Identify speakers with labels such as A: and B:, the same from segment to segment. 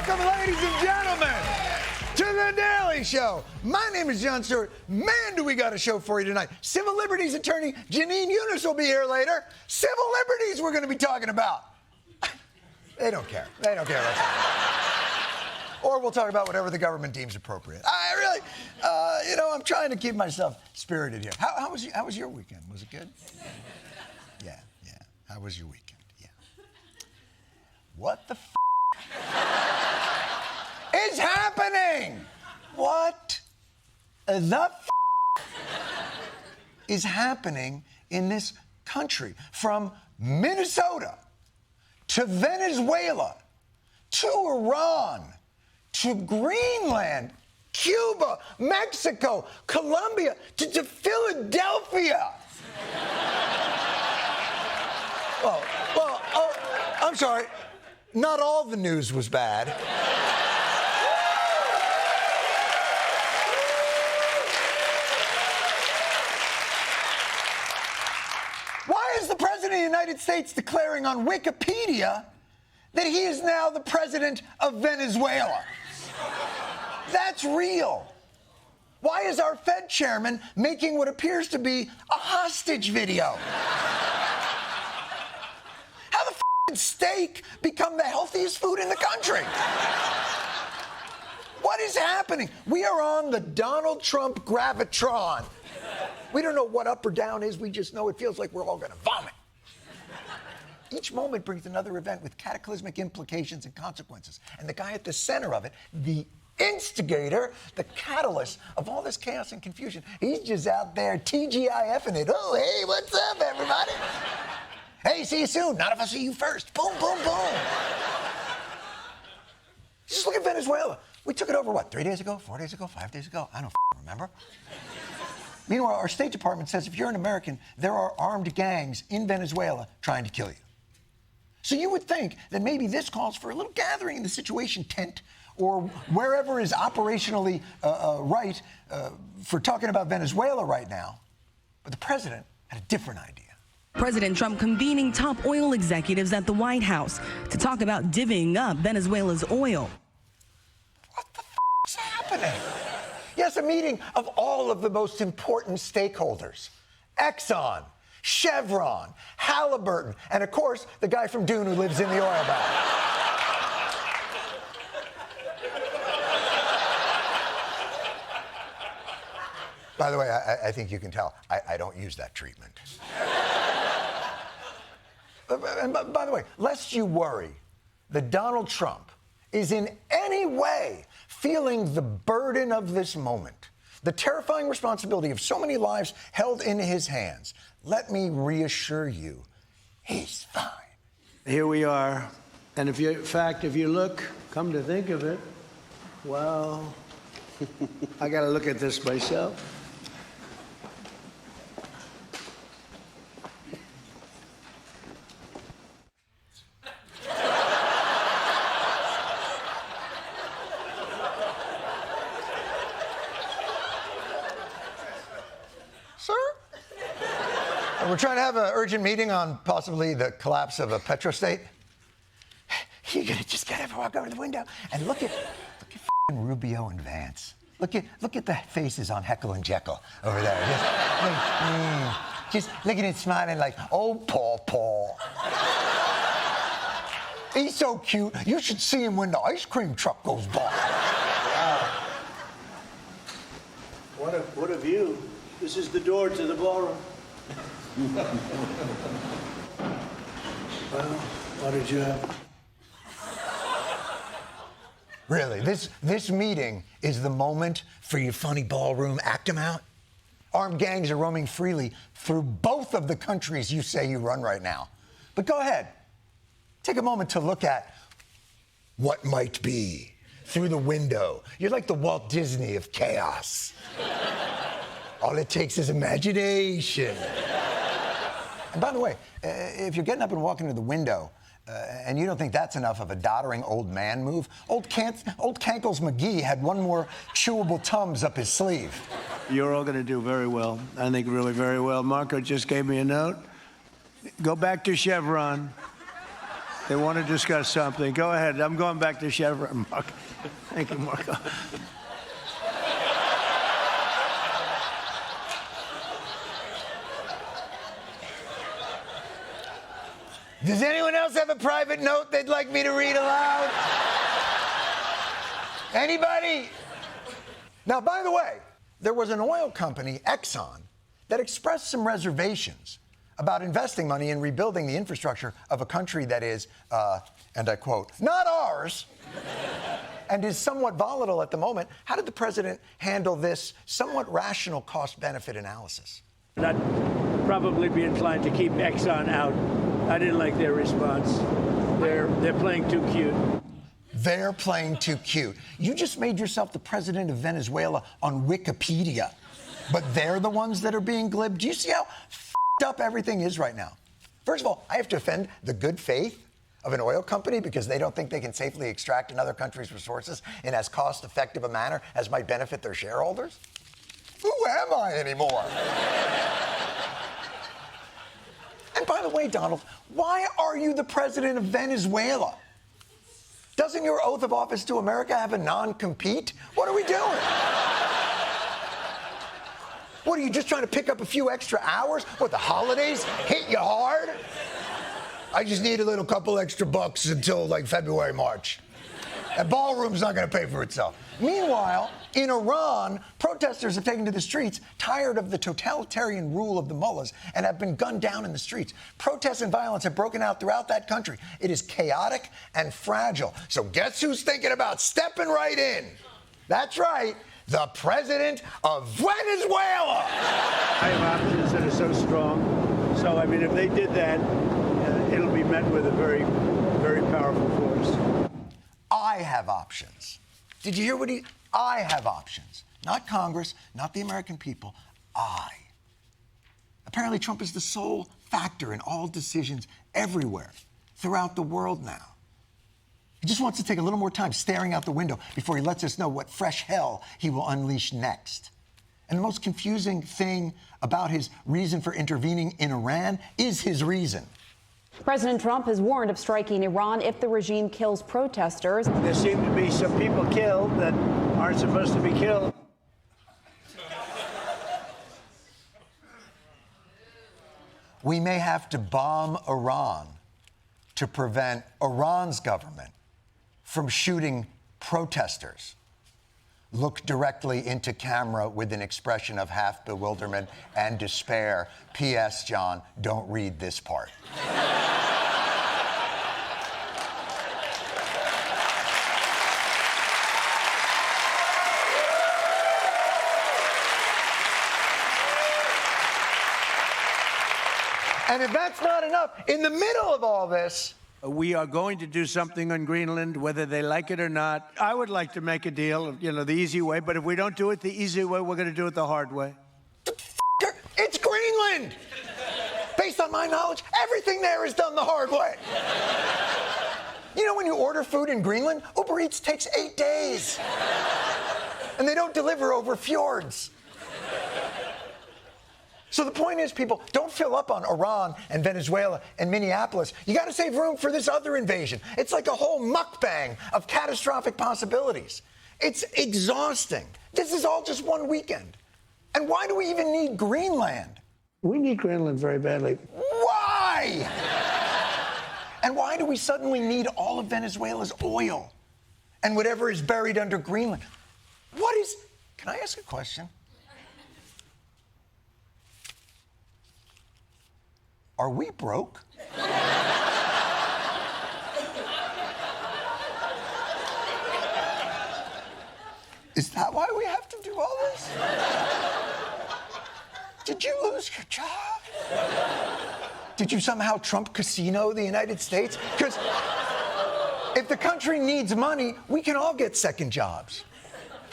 A: Welcome, ladies and gentlemen, to The Daily Show. My name is Jon Stewart. Man, do we got a show for you tonight. Civil liberties attorney Janine Eunice will be here later. Civil liberties we're going to be talking about. They don't care. They don't care. Or we'll talk about whatever the government deems appropriate. I really, I'm trying to keep myself spirited here. How was your weekend? Was it good? Yeah. How was your weekend? Yeah. What the is happening? What the is happening in this country? From Minnesota to Venezuela to Iran to Greenland, Cuba, Mexico, Colombia, to Philadelphia. I'm sorry. Not all the news was bad. Why is the President of the United States declaring on Wikipedia that he is now the president of Venezuela? That's real. Why is our Fed chairman making what appears to be a hostage video? How the did steak become the healthiest food in the country? What is happening? We are on the Donald Trump gravitron. We don't know what up or down is. We just know it feels like we're all going to vomit. Each moment brings another event with cataclysmic implications and consequences. And the guy at the center of it, the instigator, the catalyst of all this chaos and confusion, he's just out there TGIFing it. Oh, hey, what's up, everybody? Hey, see you soon. Not if I see you first. Boom, boom, boom. Just look at Venezuela. We took it over, 3 days ago, 4 days ago, 5 days ago? I don't remember. Meanwhile, our State Department says if you're an American, there are armed gangs in Venezuela trying to kill you. So you would think that maybe this calls for a little gathering in the Situation tent or wherever is operationally right for talking about Venezuela right now. But the president had a different idea.
B: President Trump convening top oil executives at the White House to talk about divvying up Venezuela's oil.
A: What the is happening? Yes, a meeting of all of the most important stakeholders. Exxon, Chevron, Halliburton, and of course, the guy from Dune who lives in the oil bath. By the way, I think you can tell, I don't use that treatment. And by the way, lest you worry that Donald Trump is in any way feeling the burden of this moment, the terrifying responsibility of so many lives held in his hands, let me reassure you, he's fine.
C: Here we are. And if you look, come to think of it, well, I got to look at this myself.
A: We're trying to have an urgent meeting on possibly the collapse of a petrostate. You're gonna just gotta walk over to the window and look at Rubio and Vance. Look at the faces on Heckle and Jekyll over there. Just look at it smiling like, oh, Paul. He's so cute. You should see him when the ice cream truck goes by.
C: Wow. What a view. This is the door to the ballroom. Well, what did you have?
A: Really, this meeting is the moment for your funny ballroom act 'em out? Armed gangs are roaming freely through both of the countries you say you run right now. But go ahead. Take a moment to look at what might be through the window. You're like the Walt Disney of chaos. All it takes is imagination. And by the way, if you're getting up and walking to the window and you don't think that's enough of a doddering old man move, old Cankles McGee had one more chewable Tums up his sleeve.
C: You're all going to do very well. I think really very well. Marco just gave me a note. Go back to Chevron. They want to discuss something. Go ahead. I'm going back to Chevron, Mark. Thank you, Marco.
A: Does anyone else have a private note they'd like me to read aloud? Anybody? Now, by the way, there was an oil company, Exxon, that expressed some reservations about investing money in rebuilding the infrastructure of a country that is, and I quote, not ours, and is somewhat volatile at the moment. How did the president handle this somewhat rational cost-benefit analysis?
C: I'd probably be inclined to keep Exxon out. I didn't like their response. They're playing too cute.
A: They're playing too cute. You just made yourself the president of Venezuela on Wikipedia, but they're the ones that are being glib. Do you see how f***ed up everything is right now? First of all, I have to defend the good faith of an oil company because they don't think they can safely extract another country's resources in as cost-effective a manner as might benefit their shareholders. Who am I anymore? And by the way, Donald, why are you the president of Venezuela? Doesn't your oath of office to America have a non-compete? What are we doing? What, are you just trying to pick up a few extra hours? What, the holidays hit you hard? I just need a little couple extra bucks until like February, March. That ballroom's not going to pay for itself. Meanwhile, in Iran, protesters have taken to the streets, tired of the totalitarian rule of the mullahs, and have been gunned down in the streets. Protests and violence have broken out throughout that country. It is chaotic and fragile. So guess who's thinking about stepping right in? That's right, the president of Venezuela.
C: I have options that are so strong. So, I mean, if they did that, it'll be met with a very, very powerful force.
A: I have options. Did you hear what I have options. Not Congress, not the American people. I. Apparently, Trump is the sole factor in all decisions everywhere, throughout the world now. He just wants to take a little more time staring out the window before he lets us know what fresh hell he will unleash next. And the most confusing thing about his reason for intervening in Iran is his reason.
D: President Trump has warned of striking Iran if the regime kills protesters.
C: There seem to be some people killed that aren't supposed to be killed.
A: We may have to bomb Iran to prevent Iran's government from shooting protesters. Look directly into camera with an expression of half bewilderment and despair. P.S. John, don't read this part. And if that's not enough, in the middle of all this,
C: We are going to do something on Greenland, whether they like it or not. I would like to make a deal, the easy way, but if we don't do it the easy way, we're going to do it the hard way.
A: it's Greenland. Based on my knowledge, everything there is done the hard way. You know, when you order food in Greenland, Uber Eats takes 8 days. And they don't deliver over fjords. So the point is, people, don't fill up on Iran and Venezuela and Minneapolis. You got to save room for this other invasion. It's like a whole mukbang of catastrophic possibilities. It's exhausting. This is all just one weekend. And why do we even need Greenland?
C: We need Greenland very badly.
A: Why? And why do we suddenly need all of Venezuela's oil and whatever is buried under Greenland? Can I ask a question? Are we broke? Is that why we have to do all this? Did you lose your job? Did you somehow Trump casino the United States? Because if the country needs money, we can all get second jobs.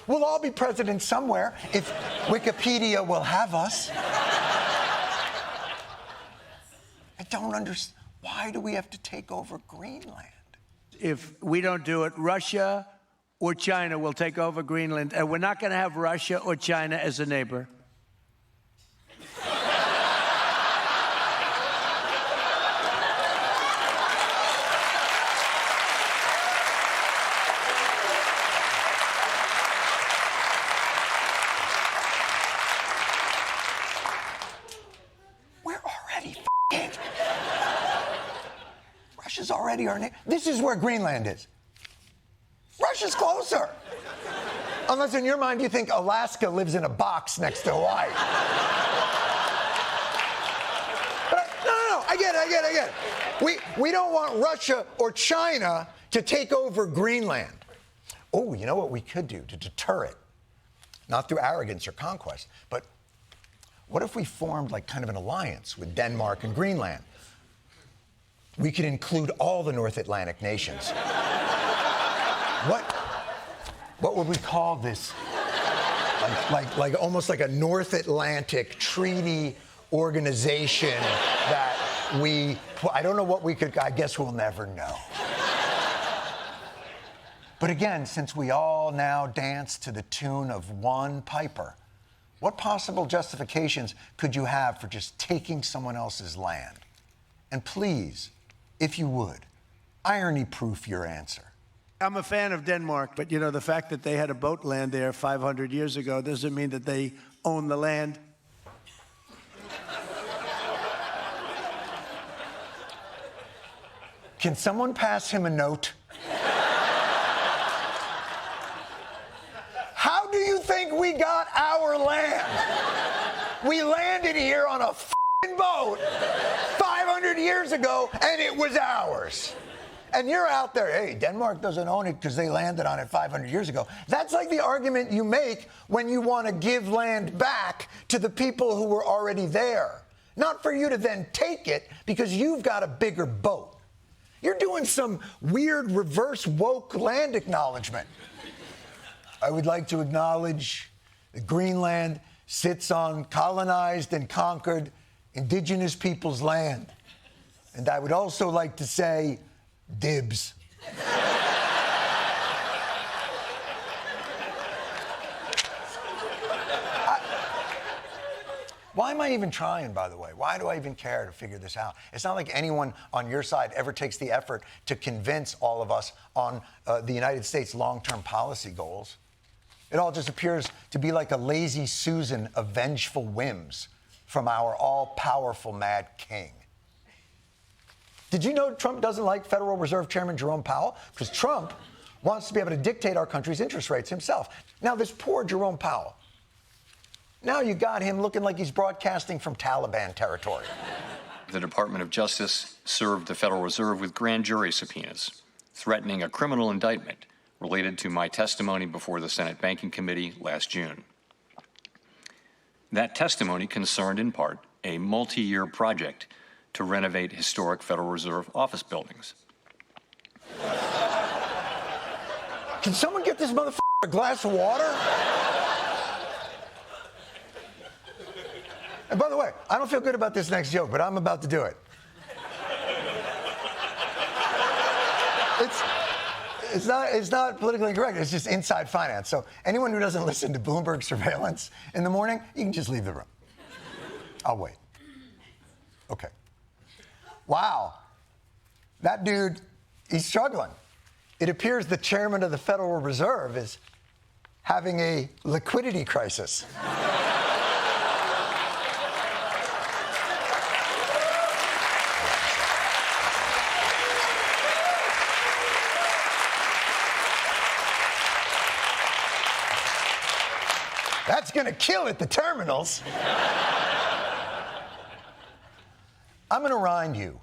A: We'll all be president somewhere if Wikipedia will have us. I don't understand. Why do we have to take over Greenland?
C: If we don't do it, Russia or China will take over Greenland, and we're not going to have Russia or China as a neighbor.
A: already our neighbor. This is where Greenland is. Russia's closer. Unless in your mind you think Alaska lives in a box next to Hawaii. But no, I get it. We don't want Russia or China to take over Greenland. Oh, you know what we could do to deter it? Not through arrogance or conquest, but what if we formed like kind of an alliance with Denmark and Greenland? We could include all the North Atlantic nations. What would we call this? Like almost like a North Atlantic treaty organization that I don't know what we could, I guess we'll never know. But again, since we all now dance to the tune of one piper, what possible justifications could you have for just taking someone else's land? And please, if you would, irony-proof your answer.
C: I'm a fan of Denmark, but you know, the fact that they had a boat land there 500 years ago doesn't mean that they own the land.
A: Can someone pass him a note? How do you think we got our land? We landed here on a f***ing boat 500 years ago, and it was ours. And you're out there, hey, Denmark doesn't own it because they landed on it 500 years ago. That's like the argument you make when you want to give land back to the people who were already there. Not for you to then take it because you've got a bigger boat. You're doing some weird reverse woke land acknowledgement. I would like to acknowledge that Greenland sits on colonized and conquered indigenous people's land. And I would also like to say, dibs. Why am I even trying, by the way? Why do I even care to figure this out? It's not like anyone on your side ever takes the effort to convince all of us on the United States' long-term policy goals. It all just appears to be like a lazy Susan of vengeful whims from our all-powerful mad king. Did you know Trump doesn't like Federal Reserve Chairman Jerome Powell? Because Trump wants to be able to dictate our country's interest rates himself. Now, this poor Jerome Powell, now you got him looking like he's broadcasting from Taliban territory.
E: The Department of Justice served the Federal Reserve with grand jury subpoenas, threatening a criminal indictment related to my testimony before the Senate Banking Committee last June. That testimony concerned, in part, a multi-year project to renovate historic Federal Reserve office buildings.
A: Can someone get this motherfucker a glass of water? And by the way, I don't feel good about this next joke, but I'm about to do it. It's not politically incorrect. It's just inside finance. So anyone who doesn't listen to Bloomberg surveillance in the morning, you can just leave the room. I'll wait. Okay. Wow. That dude, he's struggling. It appears the chairman of the Federal Reserve is having a liquidity crisis. That's going to kill at the terminals. I'm going to remind you,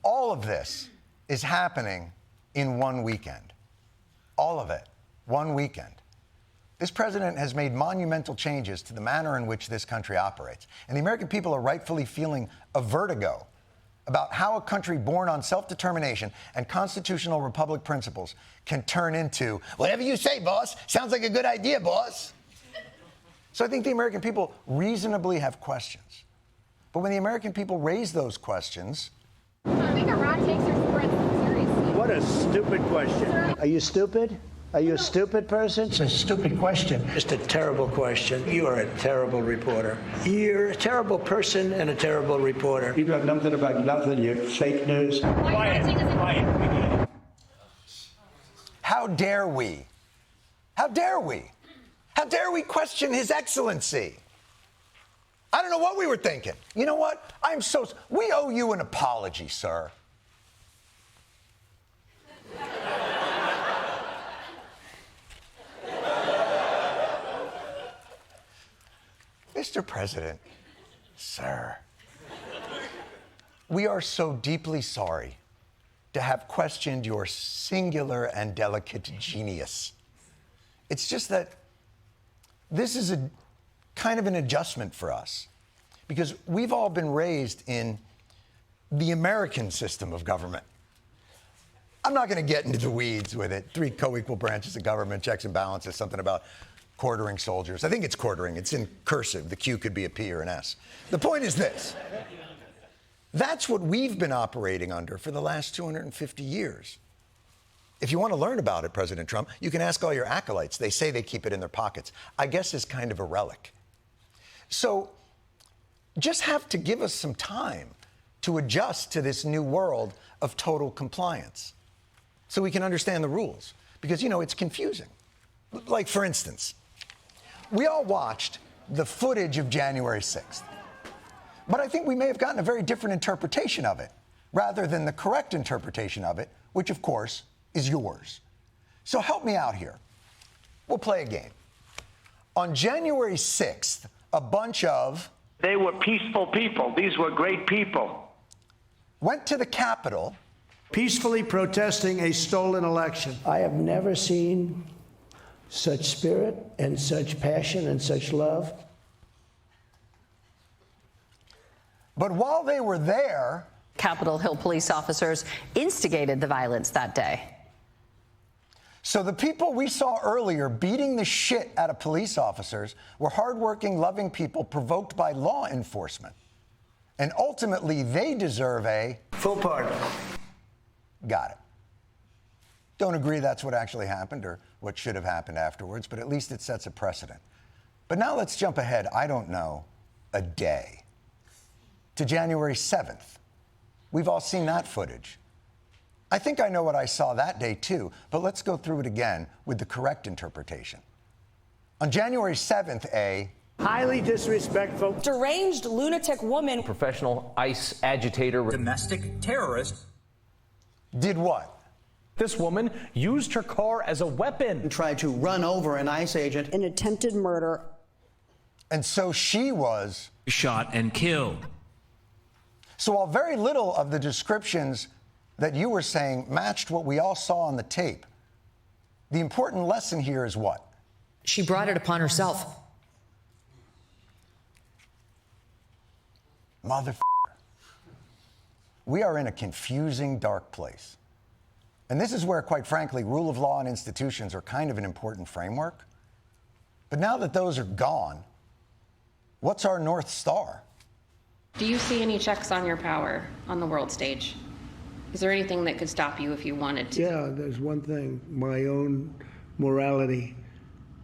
A: all of this is happening in one weekend. All of it. One weekend. This president has made monumental changes to the manner in which this country operates. And the American people are rightfully feeling a vertigo about how a country born on self-determination and constitutional republic principles can turn into, whatever you say, boss. Sounds like a good idea, boss. So I think the American people reasonably have questions. But when the American people raise those questions...
F: I think Iran takes their threats seriously.
C: What a stupid question. Are you stupid? Are you a stupid person?
G: It's a stupid question. Just a terrible question. You are a terrible reporter. You're a terrible person and a terrible reporter.
H: You have nothing about nothing. You're fake news.
F: Quiet.
A: How dare we? How dare we? How dare we question His Excellency? I don't know what we were thinking. You know what? We owe you an apology, sir. Mr. President, sir, we are so deeply sorry to have questioned your singular and delicate genius. It's just that this is a kind of an adjustment for us because we've all been raised in the American system of government. I'm not going to get into the weeds with it. 3 co-equal branches of government, checks and balances, something about quartering soldiers. I think it's quartering. It's in cursive. The Q could be a P or an S. The point is this. That's what we've been operating under for the last 250 years. If you want to learn about it, President Trump, you can ask all your acolytes. They say they keep it in their pockets. I guess it's kind of a relic. So just have to give us some time to adjust to this new world of total compliance so we can understand the rules. Because, you know, it's confusing. Like, for instance, we all watched the footage of January 6th. But I think we may have gotten a very different interpretation of it, rather than the correct interpretation of it, which, of course, is yours. So help me out here. We'll play a game. On January 6th, a bunch of...
G: They were peaceful people. These were great people.
A: Went to the Capitol.
C: Peacefully protesting a stolen election.
G: I have never seen such spirit and such passion and such love.
A: But while they were there...
I: Capitol Hill police officers instigated the violence that day.
A: So the people we saw earlier beating the shit out of police officers were hardworking, loving people provoked by law enforcement. And ultimately, they deserve a...
G: Full pardon.
A: Got it. Don't agree that's what actually happened or what should have happened afterwards, but at least it sets a precedent. But now let's jump ahead, I don't know, a day. To January 7th. We've all seen that footage. I think I know what I saw that day, too, but let's go through it again with the correct interpretation. On January 7th, a
C: Highly disrespectful,
J: deranged lunatic woman,
K: professional ICE agitator,
L: domestic terrorist,
A: did what?
K: This woman used her car as a weapon
L: and tried to run over an ICE agent.
J: an attempted murder.
A: And so she was
L: Shot and killed.
A: So while very little of the descriptions that you were saying matched what we all saw on the tape, the important lesson here is what?
J: She brought it upon herself.
A: Motherfucker. We are in a confusing, dark place. And this is where, quite frankly, rule of law and institutions are kind of an important framework. But now that those are gone, what's our North Star?
M: Do you see any checks on your power on the world stage? Is there anything that could stop you if you wanted to?
C: Yeah, there's one thing, my own morality,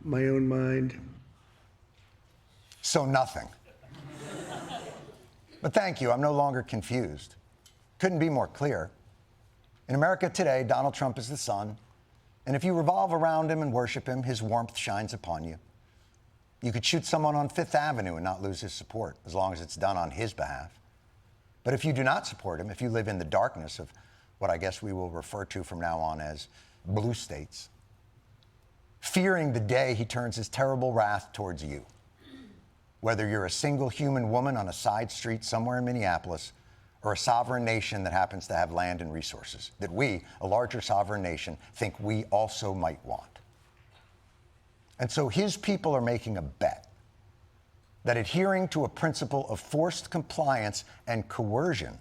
C: my own mind.
A: So nothing. But thank you, I'm no longer confused. Couldn't be more clear. In America today, Donald Trump is the sun, and if you revolve around him and worship him, his warmth shines upon you. You could shoot someone on Fifth Avenue and not lose his support, as long as it's done on his behalf. But if you do not support him, if you live in the darkness of what I guess we will refer to from now on as blue states, fearing the day he turns his terrible wrath towards you, whether you're a single human woman on a side street somewhere in Minneapolis or a sovereign nation that happens to have land and resources that we, a larger sovereign nation, think we also might want. And so his people are making a bet that adhering to a principle of forced compliance and coercion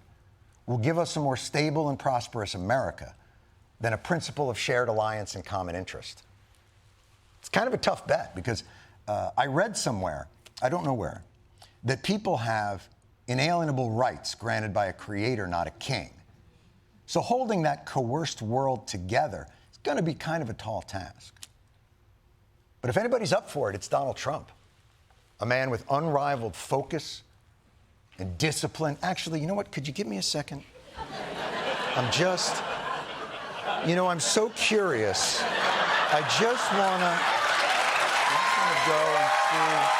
A: will give us a more stable and prosperous America than a principle of shared alliance and common interest. It's kind of a tough bet because I read somewhere, I don't know where, that people have inalienable rights granted by a creator, not a king. So holding that coerced world together is going to be kind of a tall task. But if anybody's up for it, it's Donald Trump, a man with unrivaled focus and discipline. Actually, you know what? Could you give me a second? I'm so curious. I just want to go and see.